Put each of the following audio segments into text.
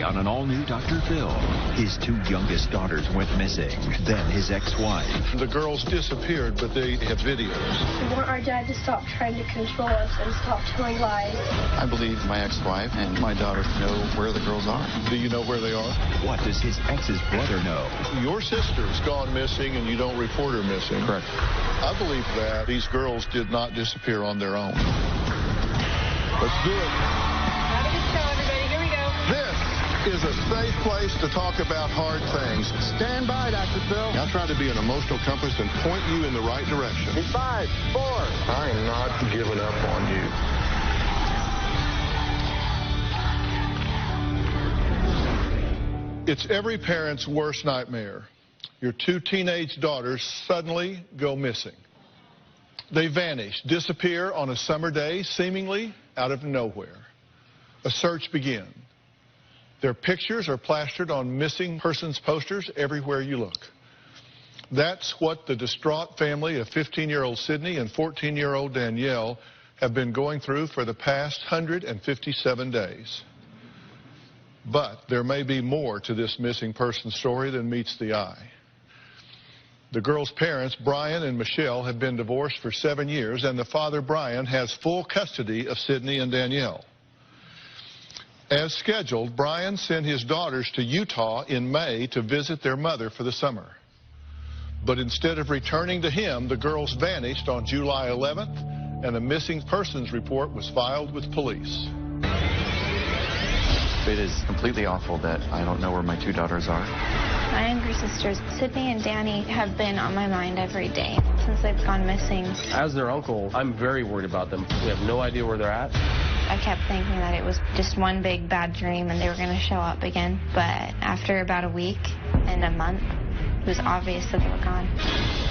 Today on an all-new Dr. Phil. His two youngest daughters went missing, then his ex-wife. The girls disappeared, but they have videos. We want our dad to stop trying to control us and stop telling lies. I believe my ex-wife and my daughter know where the girls are. Do you know where they are? What does his ex's brother know? Your sister's gone missing and you don't report her missing. Correct. I believe that these girls did not disappear on their own. Let's do it. Have a good show, everybody. Here we go. This is a safe place to talk about hard things. Stand by, Dr. Phil. I'll try to be an emotional compass and point you in the right direction. In 5, 4. I am not giving up on you. It's every parent's worst nightmare. Your two teenage daughters suddenly go missing. They vanish, disappear on a summer day, seemingly out of nowhere. A search begins. Their pictures are plastered on missing persons posters everywhere you look. That's what the distraught family of 15-year-old Sydney and 14-year-old Danielle have been going through for the past 157 days. But there may be more to this missing person story than meets the eye. The girls' parents, Brian and Michelle, have been divorced for 7 years, and the father, Brian, has full custody of Sydney and Danielle. As scheduled, Brian sent his daughters to Utah in May to visit their mother for the summer. But instead of returning to him, the girls vanished on July 11th, and a missing persons report was filed with police. It is completely awful that I don't know where my two daughters are. My younger sisters, Sydney and Danny, have been on my mind every day since they've gone missing. As their uncle, I'm very worried about them. We have no idea where they're at. I kept thinking that it was just one big bad dream and they were going to show up again. But after about a week and a month, it was obvious that they were gone.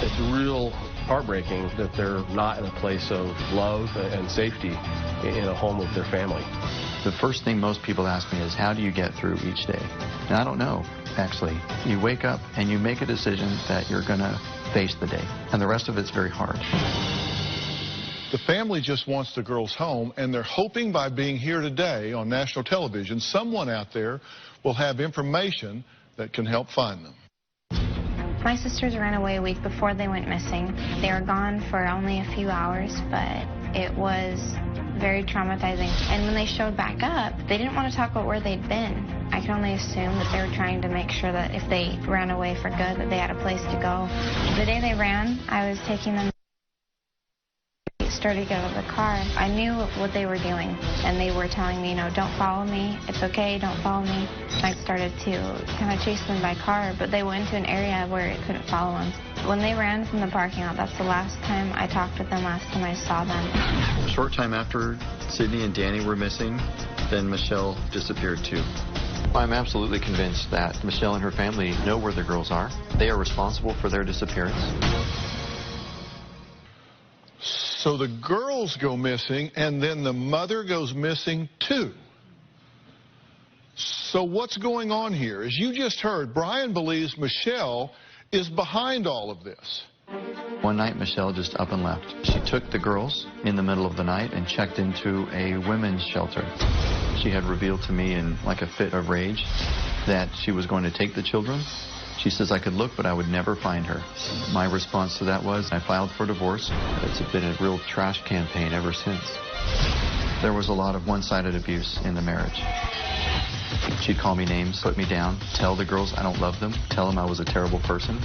It's real heartbreaking that they're not in a place of love and safety in a home with their family. The first thing most people ask me is, how do you get through each day? And I don't know, actually. You wake up and you make a decision that you're going to face the day. And the rest of it's very hard. The family just wants the girls home, and they're hoping by being here today on national television, someone out there will have information that can help find them. My sisters ran away a week before they went missing. They were gone for only a few hours, but it was very traumatizing. And when they showed back up, they didn't want to talk about where they'd been. I can only assume that they were trying to make sure that if they ran away for good, that they had a place to go. The day they ran, I was taking them started to get out of the car. I knew what they were doing, and they were telling me, you know, don't follow me. It's okay, don't follow me. I started to kind of chase them by car, but they went to an area where it couldn't follow them. When they ran from the parking lot, that's the last time I talked with them, last time I saw them. A short time after Sydney and Danny were missing, then Michelle disappeared too. I'm absolutely convinced that Michelle and her family know where the girls are. They are responsible for their disappearance. So the girls go missing, and then the mother goes missing too. So what's going on here? As you just heard, Brian believes Michelle is behind all of this. One night, Michelle just up and left. She took the girls in the middle of the night and checked into a women's shelter. She had revealed to me in like a fit of rage that she was going to take the children. She says I could look, but I would never find her. My response to that was I filed for divorce. It's been a real trash campaign ever since. There was a lot of one-sided abuse in the marriage. She'd call me names, put me down, tell the girls I don't love them, tell them I was a terrible person.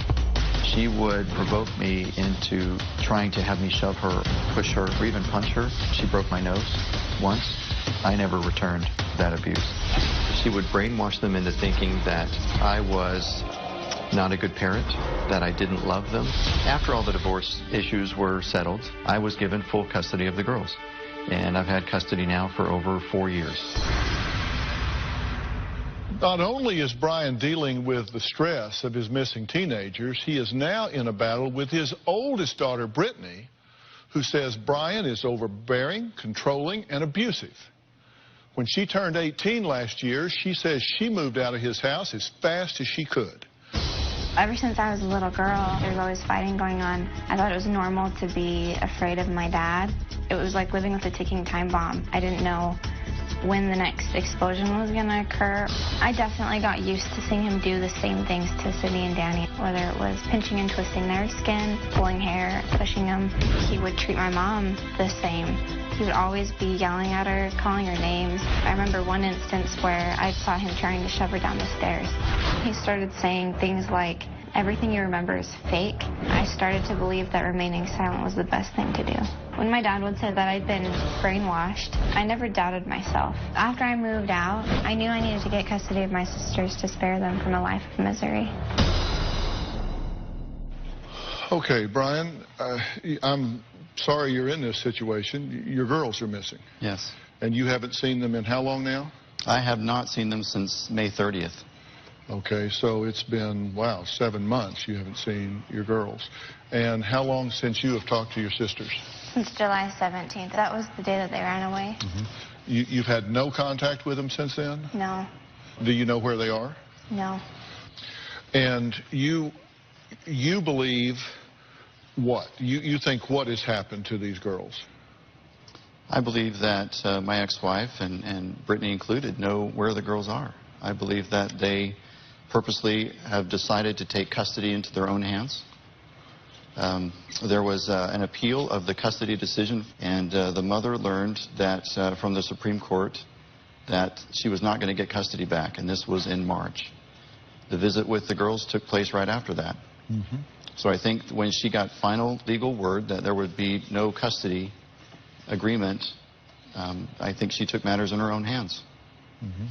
She would provoke me into trying to have me shove her, push her, or even punch her. She broke my nose once. I never returned that abuse. She would brainwash them into thinking that I was not a good parent, that I didn't love them. After all the divorce issues were settled, I was given full custody of the girls. And I've had custody now for over 4 years. Not only is Brian dealing with the stress of his missing teenagers, he is now in a battle with his oldest daughter, Brittany, who says Brian is overbearing, controlling, and abusive. When she turned 18 last year, she says she moved out of his house as fast as she could. Ever since I was a little girl, there was always fighting going on. I thought it was normal to be afraid of my dad. It was like living with a ticking time bomb. I didn't know when the next explosion was going to occur. I definitely got used to seeing him do the same things to Sydney and Danny, whether it was pinching and twisting their skin, pulling hair, pushing them. He would treat my mom the same. He would always be yelling at her, calling her names. I remember one instance where I saw him trying to shove her down the stairs. He started saying things like, "Everything you remember is fake." I started to believe that remaining silent was the best thing to do. When my dad would say that I'd been brainwashed, I never doubted myself. After I moved out, I knew I needed to get custody of my sisters to spare them from a life of misery. Okay, Brian, I'm sorry you're in this situation. Your girls are missing. Yes. And you haven't seen them in how long now? I have not seen them since May 30th. Okay, so it's been, wow, 7 months you haven't seen your girls. And how long since you have talked to your sisters? Since July 17th. That was the day that they ran away. Mm-hmm. You've had no contact with them since then? No. Do you know where they are? No. And you believe what? You think what has happened to these girls? I believe that my ex-wife, and Brittany included, know where the girls are. I believe that they purposely have decided to take custody into their own hands. There was an appeal of the custody decision, and the mother learned that from the Supreme Court that she was not going to get custody back, and this was in March. The visit with the girls took place right after that. Mm-hmm. So I think when she got final legal word that there would be no custody agreement, I think she took matters in her own hands. Mm-hmm.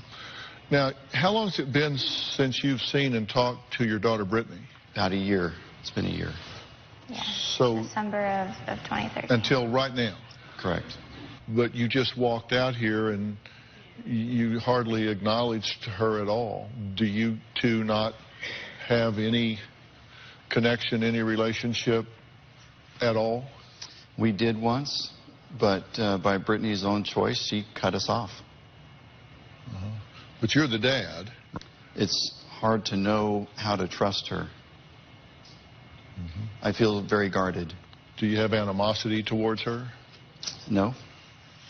Now, how long has it been since you've seen and talked to your daughter Brittany? About a year. It's been a year. Yeah. So December of 2013. Until right now? Correct. But you just walked out here and you hardly acknowledged her at all. Do you two not have any connection, any relationship at all? We did once, but by Brittany's own choice, she cut us off. Uh-huh. But you're the dad. It's hard to know how to trust her. Mm-hmm. I feel very guarded. Do you have animosity towards her? No.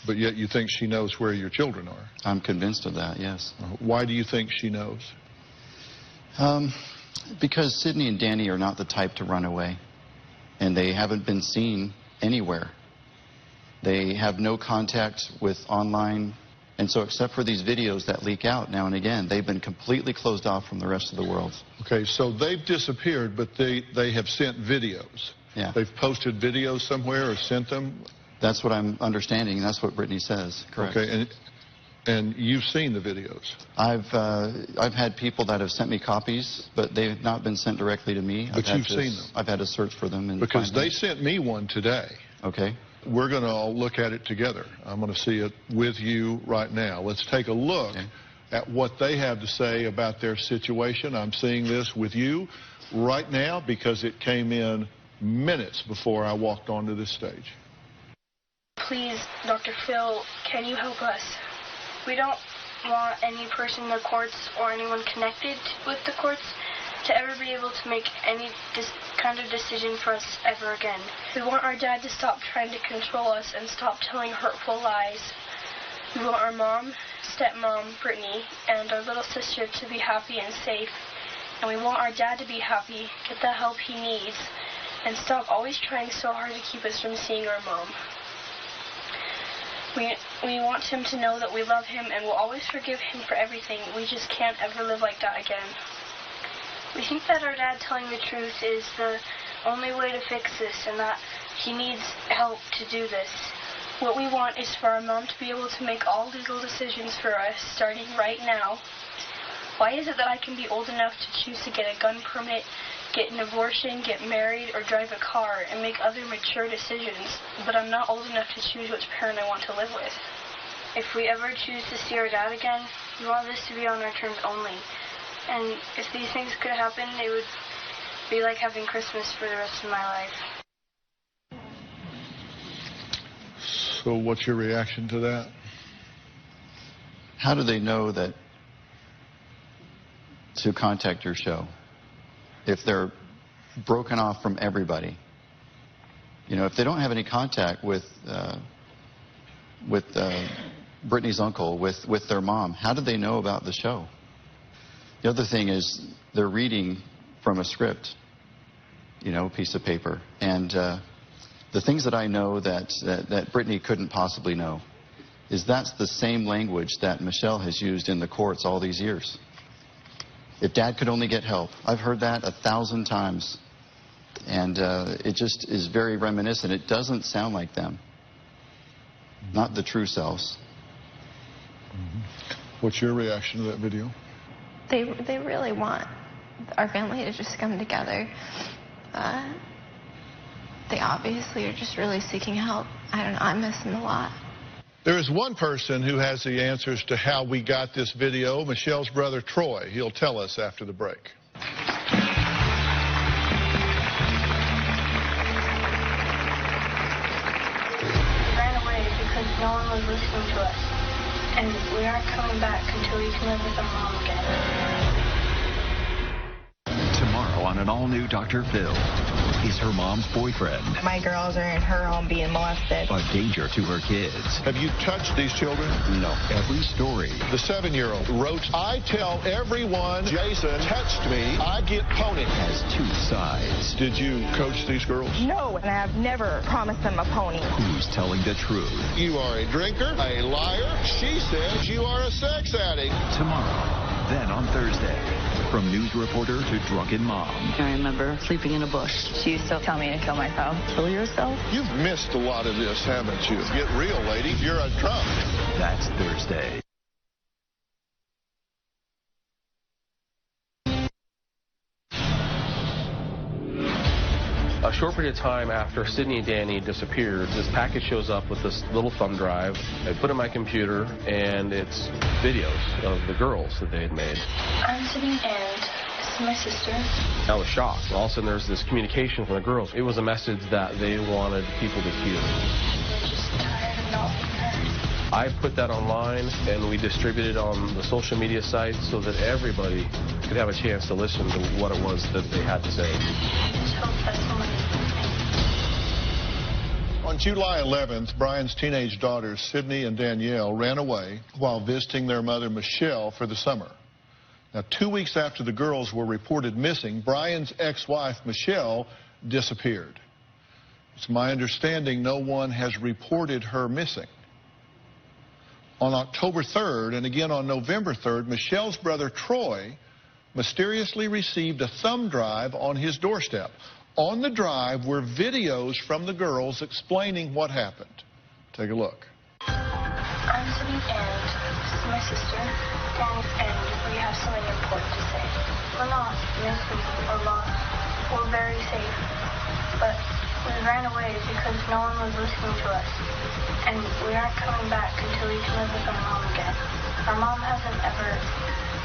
But yet you think she knows where your children are? I'm convinced of that, yes. Why do you think she knows? Because Sydney and Danny are not the type to run away, and they haven't been seen anywhere. They have no contact with online, and so except for these videos that leak out now and again, they've been completely closed off from the rest of the world. Okay, so they've disappeared, but they have sent videos. Yeah. They've posted videos somewhere or sent them? That's what I'm understanding, and that's what Brittany says. Correct. Okay, and you've seen the videos? I've had people that have sent me copies, but they've not been sent directly to me. But you've seen them? I've had to search for them. And because they sent me one today. Okay. We're going to all look at it together. I'm going to see it with you right now. Let's take a look at what they have to say about their situation. I'm seeing this with you right now because it came in minutes before I walked onto this stage. Please, Dr. Phil, can you help us? We don't want any person in the courts or anyone connected with the courts to ever be able to make any kind of decision for us ever again. We want our dad to stop trying to control us and stop telling hurtful lies. We want our mom, stepmom, Brittany, and our little sister to be happy and safe. And we want our dad to be happy, get the help he needs, and stop always trying so hard to keep us from seeing our mom. We want him to know that we love him and will always forgive him for everything. We just can't ever live like that again. We think that our dad telling the truth is the only way to fix this and that he needs help to do this. What we want is for our mom to be able to make all legal decisions for us starting right now. Why is it that I can be old enough to choose to get a gun permit, get an abortion, get married, or drive a car and make other mature decisions, but I'm not old enough to choose which parent I want to live with? If we ever choose to see our dad again, we want this to be on our terms only. And if these things could happen, it would be like having Christmas for the rest of my life. So what's your reaction to that? How do they know that to contact your show if they're broken off from everybody? You know, if they don't have any contact with Brittany's uncle with their mom. How did they know about the show? The other thing is they're reading from a script, you know, a piece of paper. And the things that I know that Brittany couldn't possibly know is that's the same language that Michelle has used in the courts all these years. If Dad could only get help. I've heard that 1,000 times. And it just is very reminiscent. It doesn't sound like them. Not the true selves. What's your reaction to that video? They really want our family to just come together. They obviously are just really seeking help. I don't know, I miss them a lot. There is one person who has the answers to how we got this video, Michelle's brother, Troy. He'll tell us after the break. We ran away because no one was listening to us. And we aren't coming back until we can live with our mom again. Tomorrow on an all-new Dr. Phil. Is her mom's boyfriend My girls are in her home being molested. a danger to her kids? Have you touched these children? No. Every story The 7-year-old wrote, I tell everyone Jason touched me, I get pony. has two sides. Did you coach these girls? No, and I've never promised them a pony. Who's telling the truth? You are a drinker, a liar. She says you are a sex addict. Tomorrow, then on Thursday. From news reporter to drunken mom. I remember sleeping in a bush. She used to tell me to kill myself. Kill yourself? You've missed a lot of this, haven't you? Get real, lady. You're a drunk. That's Thursday. A short period of time after Sydney and Danny disappeared, this package shows up with this little thumb drive. I put it in my computer, and it's videos of the girls that they had made. I'm sitting and this is my sister. I was shocked. All of a sudden, there's this communication from the girls. It was a message that they wanted people to hear. They're just tired of not being heard. I put that online, and we distributed it on the social media sites so that everybody could have a chance to listen to what it was that they had to say. I just hope that someone is listening. On July 11th, Brian's teenage daughters, Sydney and Danielle, ran away while visiting their mother, Michelle, for the summer. Now, 2 weeks after the girls were reported missing, Brian's ex-wife, Michelle, disappeared. It's my understanding no one has reported her missing. On October 3rd and again on November 3rd, Michelle's brother, Troy, mysteriously received a thumb drive on his doorstep. On the drive were videos from the girls explaining what happened. Take a look. I'm sitting and this is my sister, and we have something important to say. We're not missing or lost. We're very safe. But we ran away because no one was listening to us. And we aren't coming back until we can live with our mom again. Our mom hasn't ever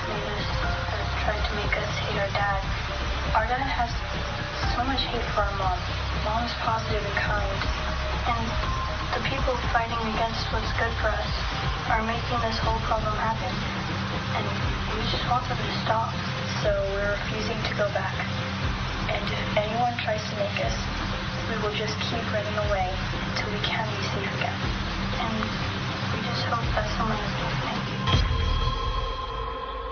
made us or tried to make us hate our dad. Our dad has so much hate for our mom. Mom is positive and kind. And the people fighting against what's good for us are making this whole problem happen. And we just want them to stop. So we're refusing to go back. And if anyone tries to make us, we will just keep running away until we can be safe again. And we just hope that someone is listening.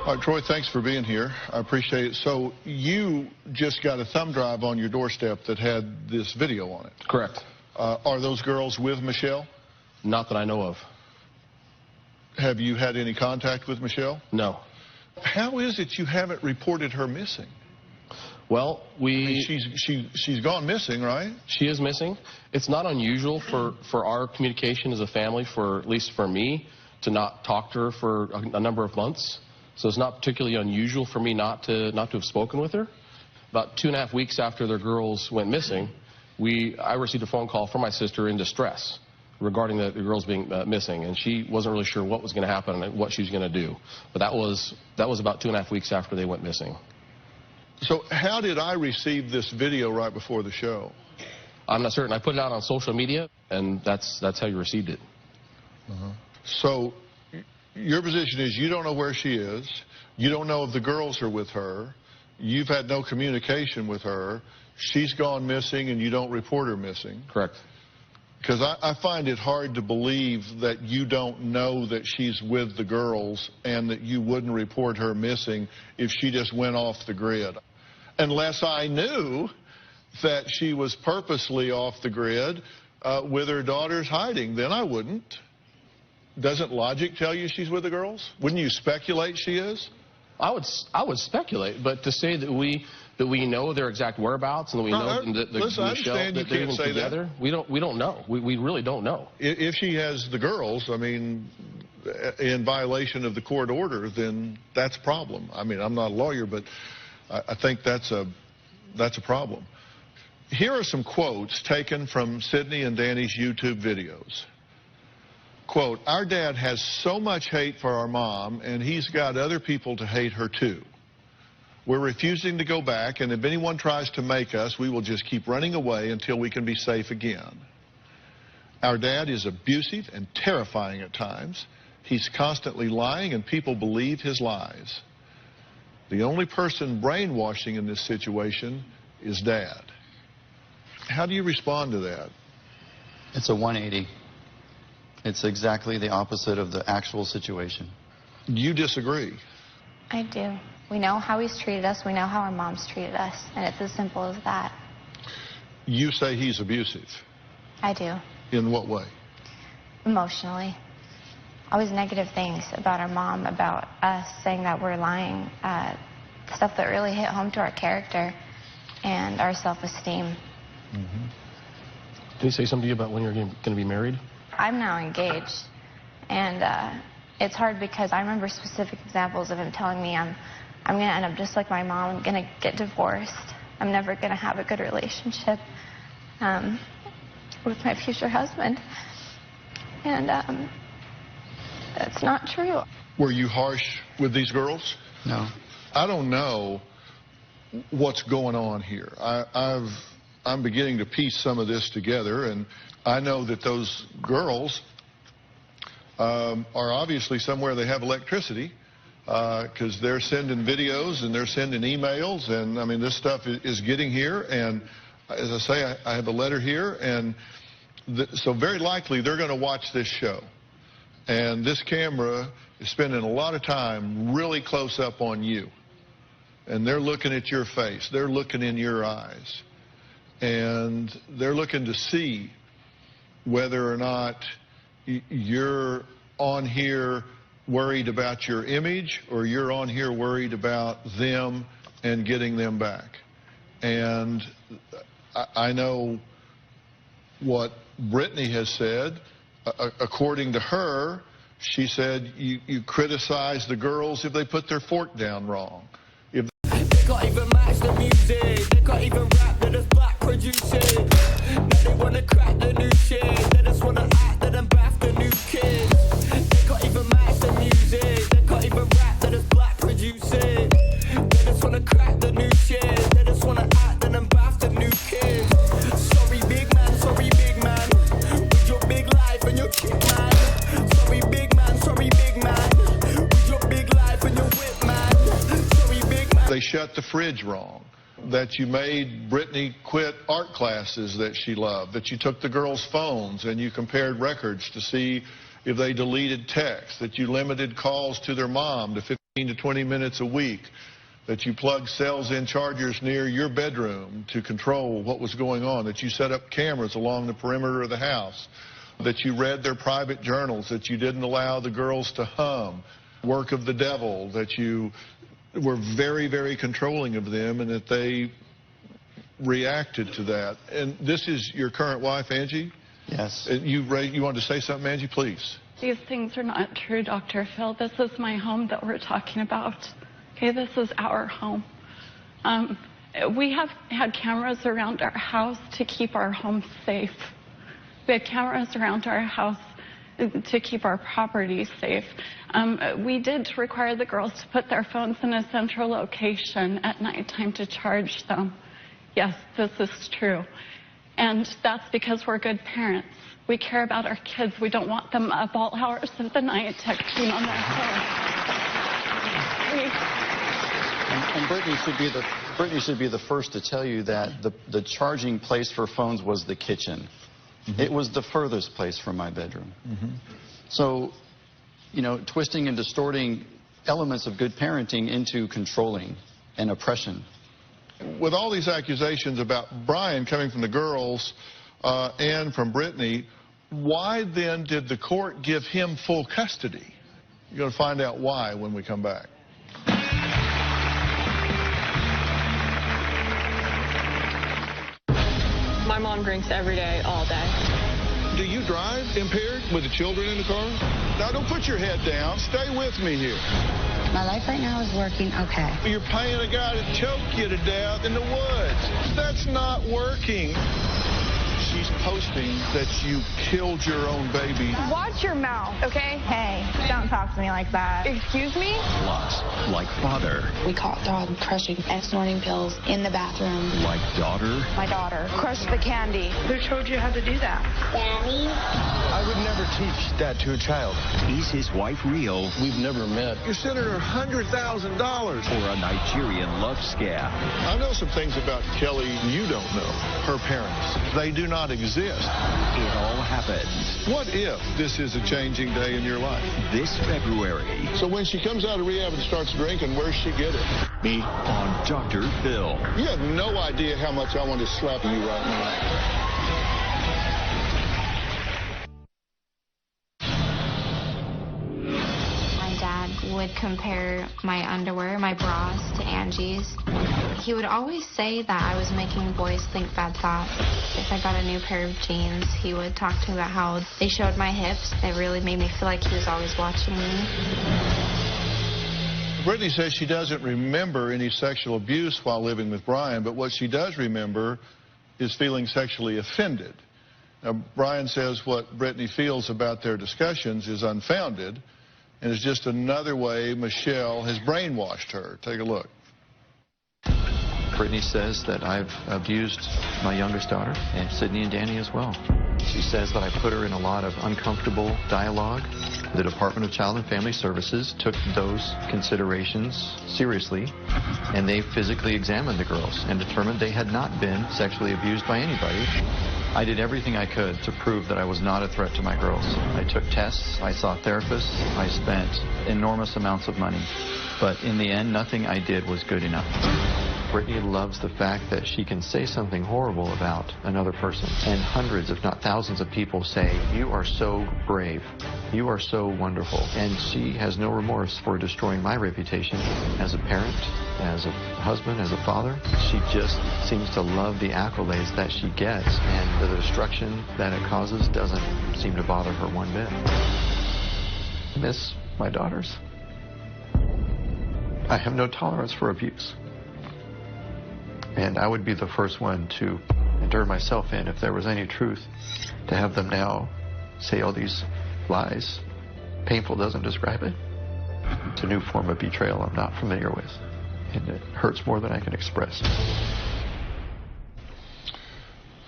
All right, Troy, thanks for being here. I appreciate it. So you just got a thumb drive on your doorstep that had this video on it. Correct. Are those girls with Michelle? Not that I know of. Have you had any contact with Michelle? No. How is it you haven't reported her missing? Well, She's gone missing, right? She is missing. It's not unusual for our communication as a family, for at least for me, to not talk to her for a number of months. So it's not particularly unusual for me not to have spoken with her. About 2.5 weeks after their girls went missing, I received a phone call from my sister in distress regarding the girls being missing, and she wasn't really sure what was going to happen and what she was going to do. But that was about 2.5 weeks after they went missing. So how did I receive this video right before the show? I'm not certain. I put it out on social media, and that's how you received it. So your position is you don't know where she is. You don't know if the girls are with her. You've had no communication with her. She's gone missing, and you don't report her missing. Correct. Because I find it hard to believe that you don't know that she's with the girls and that you wouldn't report her missing if she just went off the grid. Unless I knew that she was purposely off the grid with her daughters hiding, then I wouldn't. Doesn't logic tell you she's with the girls? Wouldn't you speculate she is? I would speculate, but to say that we know their exact whereabouts and that we know that they're even together, we don't know. We really don't know. If she has the girls, I mean, in violation of the court order, then that's a problem. I mean, I'm not a lawyer, but I think that's a problem. Here are some quotes taken from Sydney and Danny's YouTube videos. Quote, "Our dad has so much hate for our mom, and he's got other people to hate her too. We're refusing to go back, and if anyone tries to make us, we will just keep running away until we can be safe again. Our dad is abusive and terrifying at times. He's constantly lying, and people believe his lies. The only person brainwashing in this situation is Dad." How do you respond to that? It's a 180. It's exactly the opposite of the actual situation. You disagree? I do. We know how he's treated us. We know how our mom's treated us. And it's as simple as that. You say he's abusive. I do. In what way? Emotionally. Always negative things about our mom, about us, saying that we're lying. Stuff that really hit home to our character and our self-esteem. Mm-hmm. Did he say something to you about when you're going to be married? I'm now engaged, and it's hard because I remember specific examples of him telling me I'm going to end up just like my mom. I'm going to get divorced. I'm never going to have a good relationship with my future husband. And it's not true. Were you harsh with these girls? No. I don't know what's going on here. I'm beginning to piece some of this together, and I know that those girls are obviously somewhere they have electricity, because they're sending videos and they're sending emails, and I mean, this stuff is getting here, and as I say, I have a letter here, and so very likely they're going to watch this show, and this camera is spending a lot of time really close up on you, and they're looking at your face, they're looking in your eyes, and they're looking to see whether or not you're on here worried about your image or you're on here worried about them and getting them back. And I know what Brittany has said. According to her, she said you criticize the girls if they put their fork down wrong. If they can't even match the music, they can't even rap, they're just black producing. Now they wanna crack the new shit, they just wanna act, they then bath the new kids. They can't even match the music, they can't even rap, they're just black producing. They just wanna crack the new shit, they just wanna act, they then bath the new kids. Sorry big man, with your big life and your kick man. Sorry big man, with your big life and your whip man. Sorry big man. they shut the fridge wrong, that you made Brittany quit art classes that she loved, that you took the girls' phones and you compared records to see if they deleted texts, that you limited calls to their mom to 15 to 20 minutes a week, that you plugged cells-in chargers near your bedroom to control what was going on, that you set up cameras along the perimeter of the house, that you read their private journals, that you didn't allow the girls to hum, work of the devil, that you were very, very controlling of them, and that they reacted to that. And this is your current wife, Angie? Yes. You wanted to say something, Angie? Please. These things are not true, Dr. Phil. This is my home that we're talking about. Okay, this is our home. We have had cameras around our house to keep our home safe. We had cameras around our house to keep our property safe. We did require the girls to put their phones in a central location at nighttime to charge them. Yes, this is true. And that's because we're good parents. We care about our kids. We don't want them up all hours of the night texting on their phone. And Brittany should be the first to tell you that the charging place for phones was the kitchen. It was the furthest place from my bedroom. So, you know, twisting and distorting elements of good parenting into controlling and oppression. With all these accusations about Brian coming from the girls and from Brittany, why then did the court give him full custody? You're going to find out why when we come back. My mom drinks every day, all day. Do you drive impaired with the children in the car? Now, don't put your head down. Stay with me here. My life right now is working okay. You're paying a guy to choke you to death in the woods. That's not working. She's posting that you killed your own baby. Watch your mouth, okay? Hey, don't talk to me like that. Excuse me? Plus, like father. We caught Dog crushing and snorting pills in the bathroom. Like daughter. My daughter crushed the candy. Who told you how to do that? Daddy? I would never teach that to a child. Is his wife real? We've never met. You're sending her $100,000. Or a Nigerian love scam? I know some things about Kelly you don't know. Her parents. They do not exist. It all happens What if this is a changing day in your life? this February. So when she comes out of rehab and starts drinking, where's she get it? Me on Dr. Phil. You have no idea how much I want to slap you right now. Would compare my underwear, my bras, to Angie's. He would always say that I was making boys think bad thoughts. If I got a new pair of jeans, he would talk to me about how they showed my hips. It really made me feel like he was always watching me. Brittany says she doesn't remember any sexual abuse while living with Brian, but what she does remember is feeling sexually offended. Now, Brian says what Brittany feels about their discussions is unfounded, and it's just another way Michelle has brainwashed her. Take a look. Brittany says that I've abused my youngest daughter, and Sydney and Danny as well. She says that I put her in a lot of uncomfortable dialogue. The Department of Child and Family Services took those considerations seriously, and they physically examined the girls and determined they had not been sexually abused by anybody. I did everything I could to prove that I was not a threat to my girls. I took tests, I saw therapists, I spent enormous amounts of money. But in the end, nothing I did was good enough. Brittany loves the fact that she can say something horrible about another person. And hundreds, if not thousands of people say, "You are so brave. You are so wonderful." And she has no remorse for destroying my reputation as a parent, as a husband, as a father. She just seems to love the accolades that she gets, and the destruction that it causes doesn't seem to bother her one bit. I miss my daughters. I have no tolerance for abuse. And I would be the first one to endure myself in if there was any truth. To have them now say all these lies, painful doesn't describe it. It's a new form of betrayal I'm not familiar with. And it hurts more than I can express.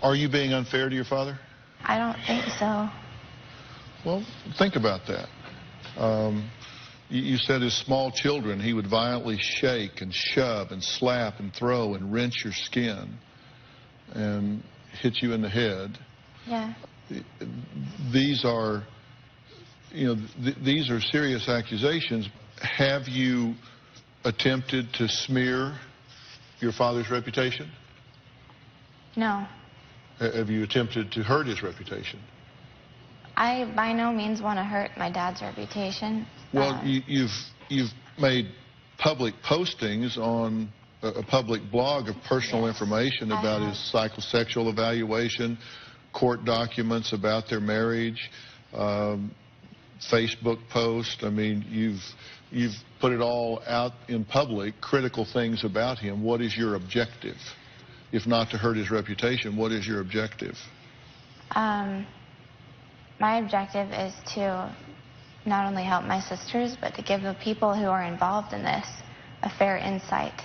Are you being unfair to your father? I don't think so. Well, think about that. You said as small children he would violently shake and shove and slap and throw and wrench your skin and hit you in the head. Yeah. These are, these are serious accusations. Have you attempted to smear your father's reputation? No. Have you attempted to hurt his reputation? I by no means want to hurt my dad's reputation. Well, you've made public postings on a public blog of personal information about his psychosexual evaluation, court documents about their marriage, Facebook post. I mean, you've put it all out in public, critical things about him. What is your objective? If not to hurt his reputation, what is your objective? My objective is to not only help my sisters, but to give the people who are involved in this a fair insight.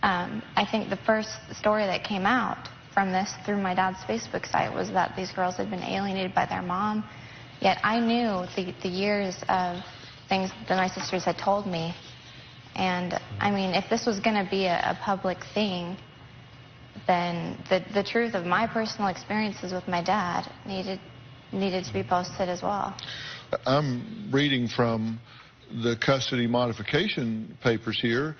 I think the first story that came out from this through my dad's Facebook site was that these girls had been alienated by their mom. Yet I knew the years of things that my sisters had told me. And, I mean, if this was going to be a public thing, then the truth of my personal experiences with my dad needed to be posted as well. I'm reading from the custody modification papers here.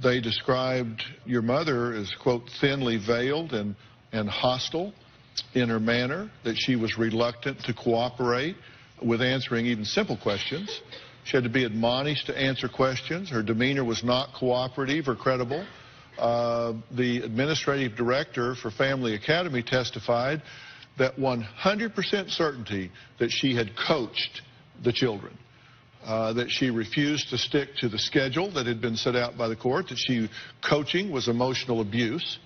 They described your mother as, quote, thinly veiled and hostile in her manner, that she was reluctant to cooperate with answering even simple questions. She had to be admonished to answer questions. Her demeanor was not cooperative or credible. The administrative director for Family Academy testified that 100% certainty that she had coached the children, that she refused to stick to the schedule that had been set out by the court, that coaching was emotional abuse.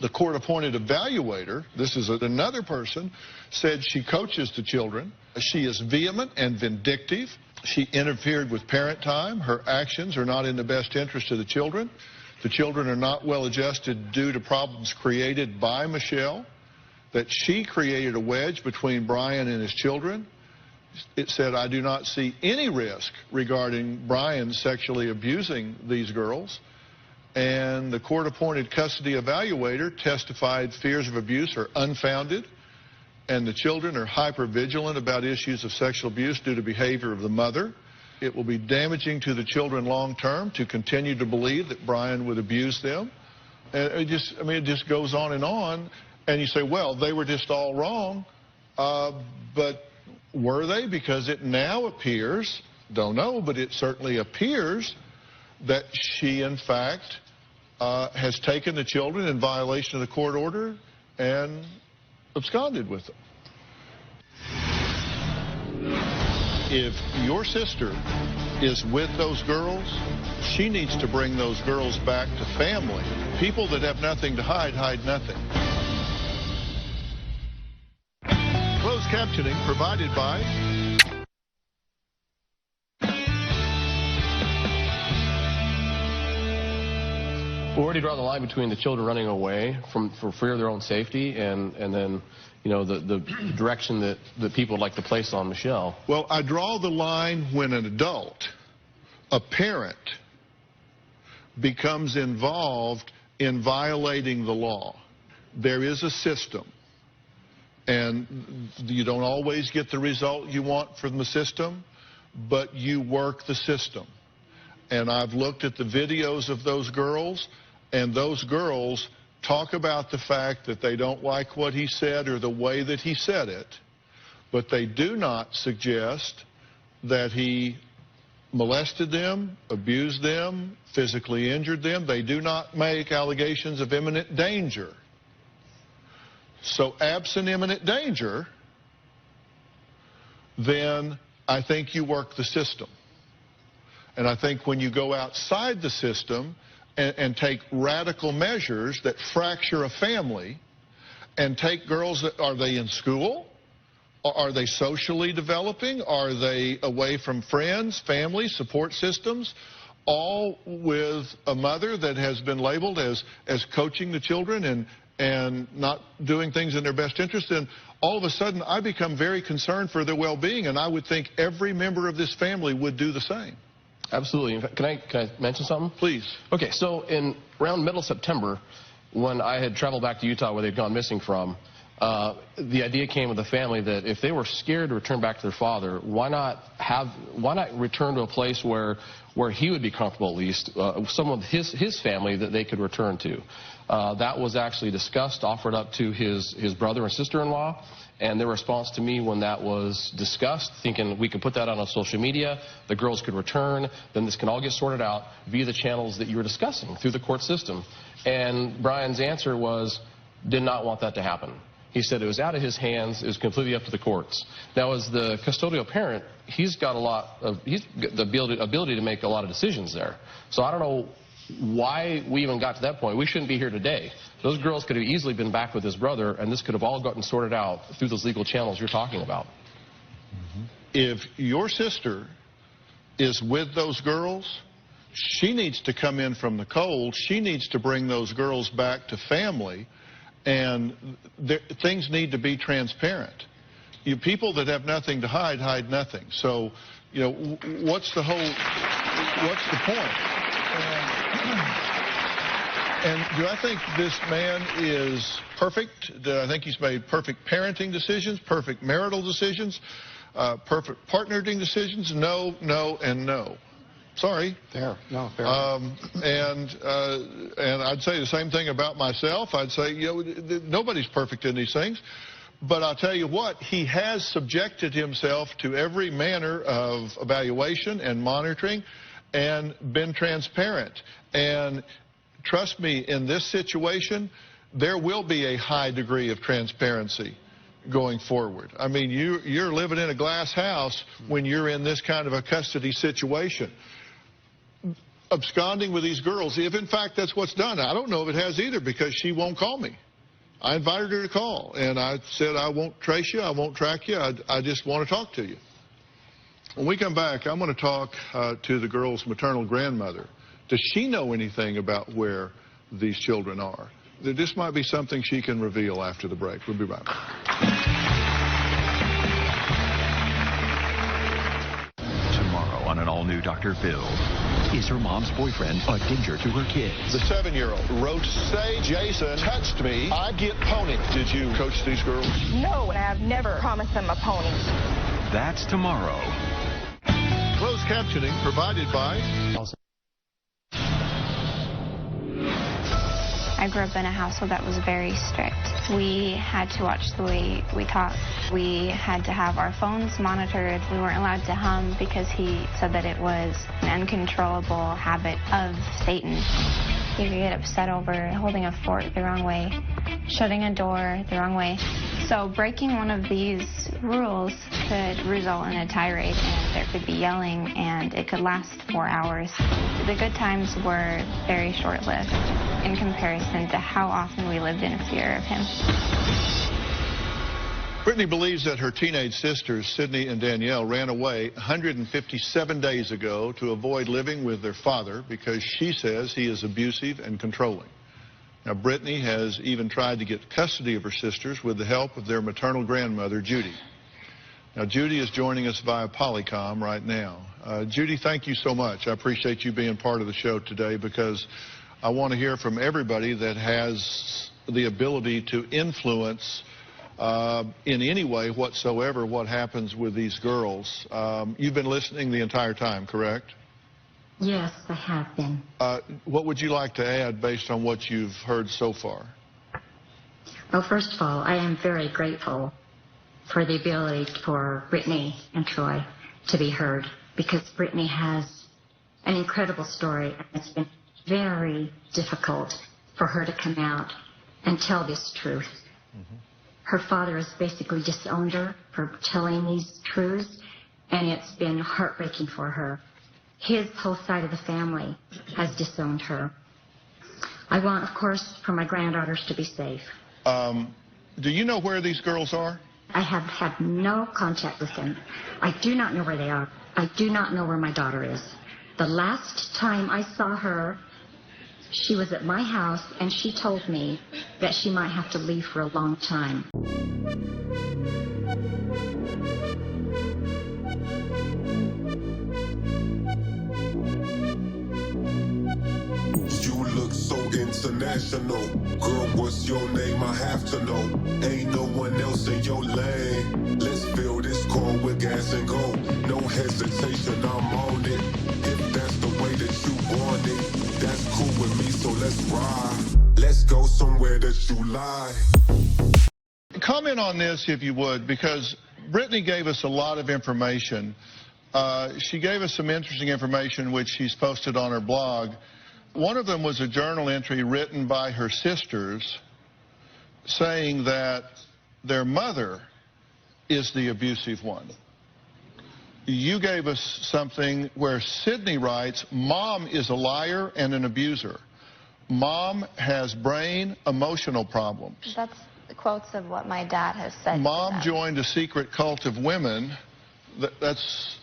The court-appointed evaluator, this is another person, said she coaches the children. She is vehement and vindictive. She interfered with parent time. Her actions are not in the best interest of the children. The children are not well adjusted due to problems created by Michelle, that she created a wedge between Brian and his children. It said, I do not see any risk regarding Brian sexually abusing these girls. And the court-appointed custody evaluator testified fears of abuse are unfounded, and the children are hyper-vigilant about issues of sexual abuse due to behavior of the mother. It will be damaging to the children long-term to continue to believe that Brian would abuse them. And it just goes on. And you say, well, they were just all wrong. But were they? Because it now appears, don't know, but it certainly appears that she, in fact, has taken the children in violation of the court order and absconded with them. If your sister is with those girls, she needs to bring those girls back to family. People that have nothing to hide, hide nothing. Closed captioning provided by We already draw the line between the children running away for fear of their own safety and then, you know, the direction that people would like to place on Michelle. Well, I draw the line when an adult, a parent, becomes involved in violating the law. There is a system, and you don't always get the result you want from the system, but you work the system. And I've looked at the videos of those girls, and those girls talk about the fact that they don't like what he said or the way that he said it, but they do not suggest that he molested them, abused them, physically injured them. They do not make allegations of imminent danger. So absent imminent danger, then I think you work the system. And I think when you go outside the system and take radical measures that fracture a family and take girls that, are they in school? Are they socially developing? Are they away from friends, family, support systems? All with a mother that has been labeled as coaching the children and not doing things in their best interest. And all of a sudden, I become very concerned for their well-being, and I would think every member of this family would do the same. Absolutely. In fact, can I mention something? Please. Okay, so around middle September, when I had traveled back to Utah where they'd gone missing from, the idea came with the family that if they were scared to return back to their father, why not return to a place where he would be comfortable, at least, some of his family that they could return to. That was actually discussed, offered up to his brother and sister-in-law, and their response to me when that was discussed, thinking we could put that on social media, the girls could return, then this can all get sorted out via the channels that you were discussing through the court system. And Brian's answer was, did not want that to happen. He said it was out of his hands, it was completely up to the courts. Now, as the custodial parent, he's got the ability to make a lot of decisions there. So I don't know why we even got to that point. We shouldn't be here today. Those girls could have easily been back with his brother, and this could have all gotten sorted out through those legal channels you're talking about. If your sister is with those girls, she needs to come in from the cold. She needs to bring those girls back to family, and things need to be transparent. People that have nothing to hide, hide nothing. So, you know, what's the point? And do I think this man is perfect? Do I think he's made perfect parenting decisions, perfect marital decisions, perfect partnering decisions? No, no, and no. Sorry. Fair. No, fair. And I'd say the same thing about myself. I'd say, nobody's perfect in these things. But I'll tell you what, he has subjected himself to every manner of evaluation and monitoring and been transparent. And trust me, in this situation, there will be a high degree of transparency going forward. I mean, you're living in a glass house when you're in this kind of a custody situation. Absconding with these girls, if in fact that's what's done, I don't know if it has either, because she won't call me. I invited her to call, and I said, I won't trace you, I won't track you, I just want to talk to you. When we come back, I'm going to talk to the girl's maternal grandmother. Does she know anything about where these children are? This might be something she can reveal after the break. We'll be right back. Tomorrow on an all-new Dr. Phil. Is her mom's boyfriend a danger to her kids? The 7-year-old wrote, "Say Jason touched me, I get pony." Did you coach these girls? No, and I've never promised them a pony. That's tomorrow. Closed captioning provided by... I grew up in a household that was very strict. We had to watch the way we talked. We had to have our phones monitored. We weren't allowed to hum because he said that it was an uncontrollable habit of Satan. You could get upset over holding a fork the wrong way, shutting a door the wrong way. So breaking one of these rules could result in a tirade, and there could be yelling, and it could last 4 hours. The good times were very short-lived in comparison to how often we lived in fear of him. Brittany believes that her teenage sisters, Sydney and Danielle, ran away 157 days ago to avoid living with their father because she says he is abusive and controlling. Now, Brittany has even tried to get custody of her sisters with the help of their maternal grandmother, Judy. Now, Judy is joining us via Polycom right now. Judy, thank you so much. I appreciate you being part of the show today, because I want to hear from everybody that has the ability to influence in any way whatsoever what happens with these girls. You've been listening the entire time, correct? Yes, I have been. What would you like to add based on what you've heard so far? Well, first of all, I am very grateful for the ability for Brittany and Troy to be heard, because Brittany has an incredible story, and it's been very difficult for her to come out and tell this truth. Mm-hmm. Her father has basically disowned her for telling these truths, and it's been heartbreaking for her. His whole side of the family has disowned her. I want, of course, for my granddaughters to be safe. Do you know where these girls are? I have had no contact with them. I do not know where they are. I do not know where my daughter is. The last time I saw her, she was at my house, and she told me that she might have to leave for a long time. You look so international. Girl, what's your name? I have to know. Ain't no one else in your lane. Let's fill this car with gas and go. No hesitation, I'm on it. If that's the way that you want it, that's cool with me, so let's ride. Let's go somewhere that you lie. Comment on this, if you would, because Brittany gave us a lot of information. She gave us some interesting information which she's posted on her blog. One of them was a journal entry written by her sisters saying that their mother is the abusive one. You gave us something where Sydney writes, Mom is a liar and an abuser. Mom has brain emotional problems. That's quotes of what my dad has said. Mom joined a secret cult of women. That's...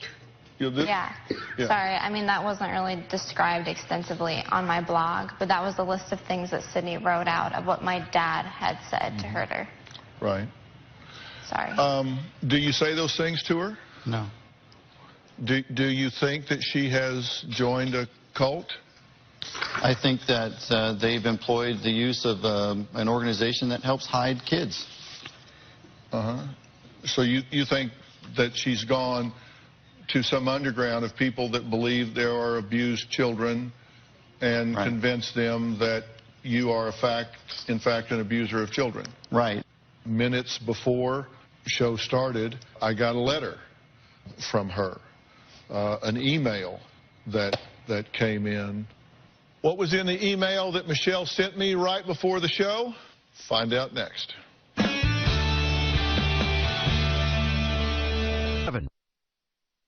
Yeah. Sorry, I mean, that wasn't really described extensively on my blog, but that was the list of things that Sydney wrote out of what my dad had said to hurt her. Right. Sorry. Do you say those things to her? No. Do you think that she has joined a cult? I think that they've employed the use of an organization that helps hide kids. So you think that she's gone to some underground of people that believe there are abused children and convince them that you are in fact an abuser of children? Right. Minutes before the show started, I got a letter from her, an email that came in. What was in the email that Michelle sent me right before the show? Find out next.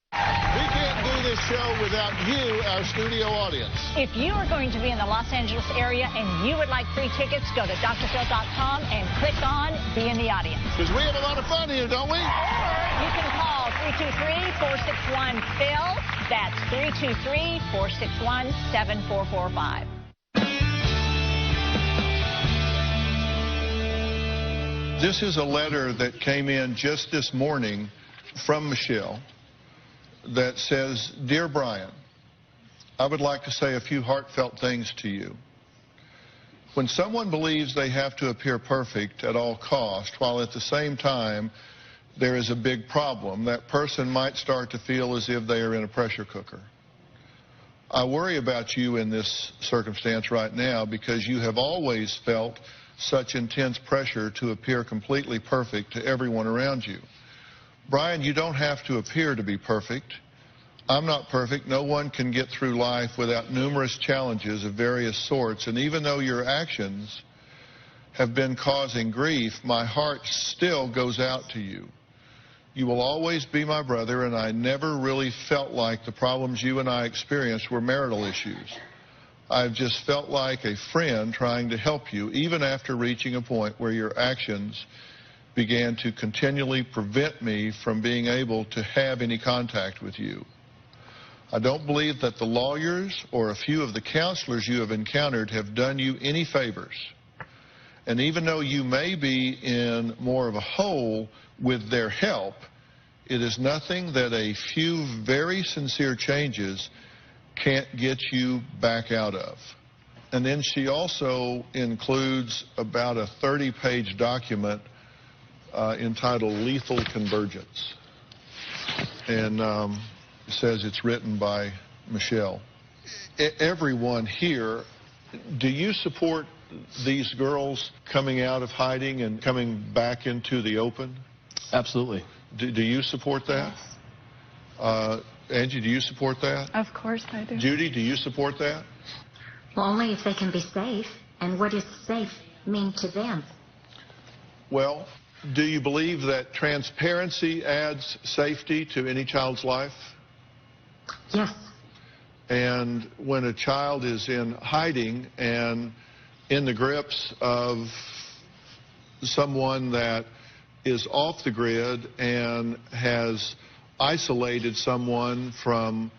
We can't do this show without you, our studio audience. If you are going to be in the Los Angeles area and you would like free tickets, go to drphil.com and click on Be in the Audience. Because we have a lot of fun here, don't we? You can call 323-461-PHIL. That's 323-461-7445. This is a letter that came in just this morning from Michelle that says, Dear Brian, I would like to say a few heartfelt things to you. When someone believes they have to appear perfect at all costs, while at the same time there is a big problem, that person might start to feel as if they are in a pressure cooker. I worry about you in this circumstance right now because you have always felt such intense pressure to appear completely perfect to everyone around you. Brian, you don't have to appear to be perfect. I'm not perfect. No one can get through life without numerous challenges of various sorts. And even though your actions have been causing grief, my heart still goes out to you. You will always be my brother, and I never really felt like the problems you and I experienced were marital issues. I've just felt like a friend trying to help you, even after reaching a point where your actions began to continually prevent me from being able to have any contact with you. I don't believe that the lawyers or a few of the counselors you have encountered have done you any favors. And even though you may be in more of a hole with their help, it is nothing that a few very sincere changes can't get you back out of. And then she also includes about a 30-page document entitled Lethal Convergence. And it says it's written by Michelle. Everyone here, do you support these girls coming out of hiding and coming back into the open? Absolutely. Do you support that? Yes. Angie, do you support that? Of course I do. Judy, do you support that? Well, only if they can be safe. And what does safe mean to them? Well, do you believe that transparency adds safety to any child's life? Yes. And when a child is in hiding and in the grips of someone that is off the grid and has isolated someone from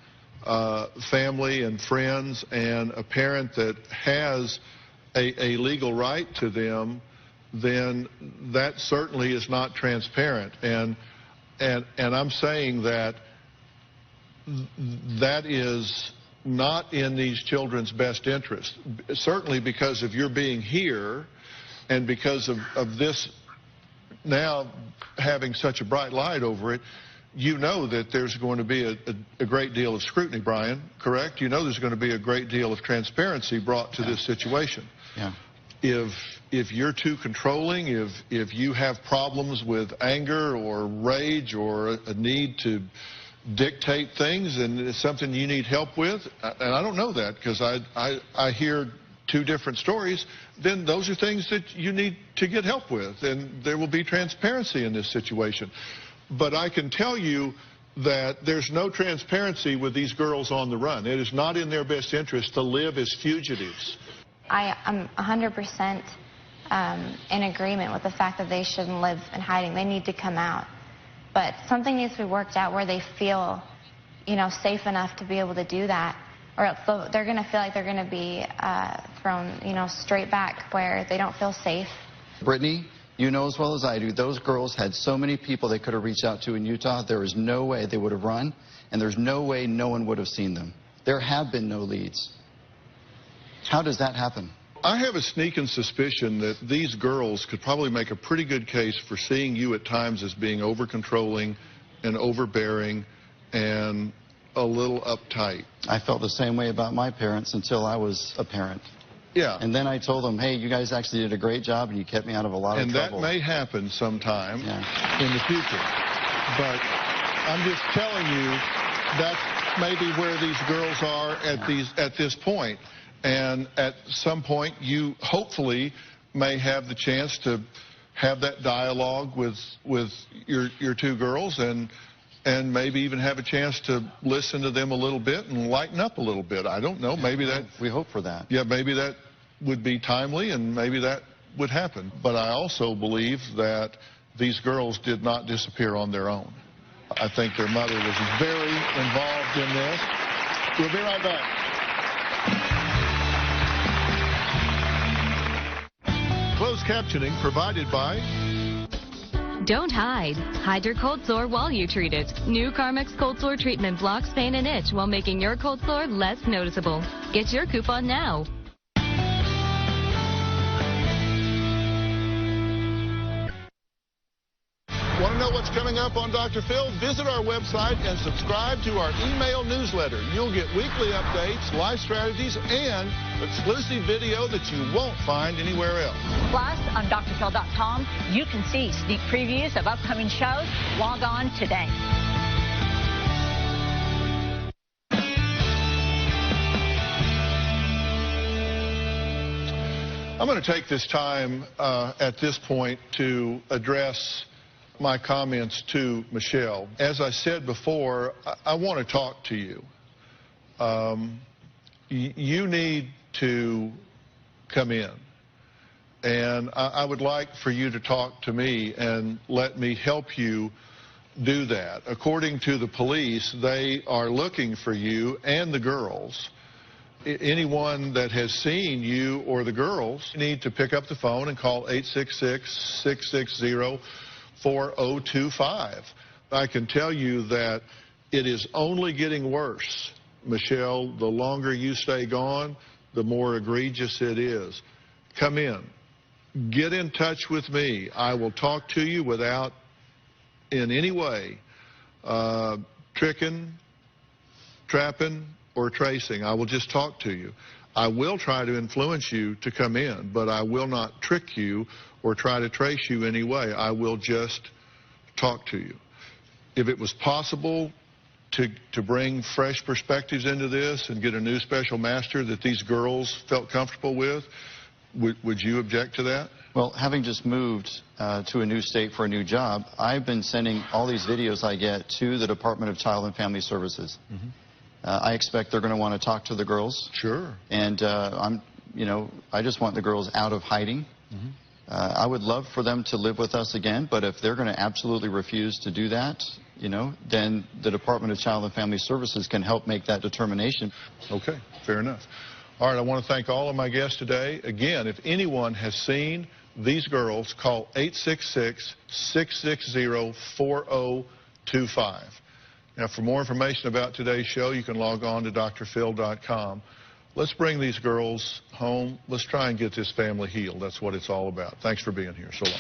family and friends and a parent that has a legal right to them, then that certainly is not transparent. And I'm saying that that is not in these children's best interest. Certainly because of your being here and because of this now having such a bright light over it, you know that there's going to be a great deal of scrutiny, Brian, correct? You know there's going to be a great deal of transparency brought to this situation. Yeah. If you're too controlling, if you have problems with anger or rage or a need to dictate things and it's something you need help with, and I don't know that because I hear two different stories, then those are things that you need to get help with, and there will be transparency in this situation. But I can tell you that there's no transparency with these girls on the run. It is not in their best interest to live as fugitives. I am 100% in agreement with the fact that they shouldn't live in hiding. They need to come out. But something needs to be worked out where they feel, safe enough to be able to do that, or else they're going to feel like they're going to be thrown, straight back where they don't feel safe. Brittany, you know as well as I do, those girls had so many people they could have reached out to in Utah. There is no way they would have run, and there's no way no one would have seen them. There have been no leads. How does that happen? I have a sneaking suspicion that these girls could probably make a pretty good case for seeing you at times as being over-controlling and overbearing and a little uptight. I felt the same way about my parents until I was a parent. Yeah. And then I told them, hey, you guys actually did a great job and you kept me out of a lot of trouble. And that may happen sometime in the future. But I'm just telling you that's maybe where these girls are at this point. And at some point you hopefully may have the chance to have that dialogue with your two girls and maybe even have a chance to listen to them a little bit and lighten up a little bit. I don't know. Maybe that... We hope for that. Yeah, maybe that would be timely and maybe that would happen. But I also believe that these girls did not disappear on their own. I think their mother was very involved in this. We'll be right back. Closed captioning provided by... Don't hide. Hide your cold sore while you treat it. New Carmex Cold Sore Treatment blocks pain and itch while making your cold sore less noticeable. Get your coupon now. Want to know what's coming up on Dr. Phil? Visit our website and subscribe to our email newsletter. You'll get weekly updates, life strategies, and exclusive video that you won't find anywhere else. Plus, on drphil.com, you can see sneak previews of upcoming shows. Log on today. I'm going to take this time at this point to address my comments to Michelle. As I said before, I want to talk to you. You need to come in. And I would like for you to talk to me and let me help you do that. According to the police, they are looking for you and the girls. Anyone that has seen you or the girls need to pick up the phone and call 866-660-4025. I can tell you that it is only getting worse, Michelle. The longer you stay gone, the more egregious it is. Come in. Get in touch with me. I will talk to you without in any way tricking, trapping, or tracing. I will just talk to you. I will try to influence you to come in, but I will not trick you or try to trace you anyway. I will just talk to you. If it was possible to bring fresh perspectives into this and get a new special master that these girls felt comfortable with, would you object to that? Well, having just moved to a new state for a new job, I've been sending all these videos I get to the Department of Child and Family Services. Mm-hmm. I expect they're going to want to talk to the girls. Sure. And I just want the girls out of hiding. Mm-hmm. I would love for them to live with us again, but if they're going to absolutely refuse to do that, then the Department of Child and Family Services can help make that determination. Okay, fair enough. All right, I want to thank all of my guests today. Again, if anyone has seen these girls, call 866-660-4025. Now, for more information about today's show, you can log on to drphil.com. Let's bring these girls home. Let's try and get this family healed. That's what it's all about. Thanks for being here. So long.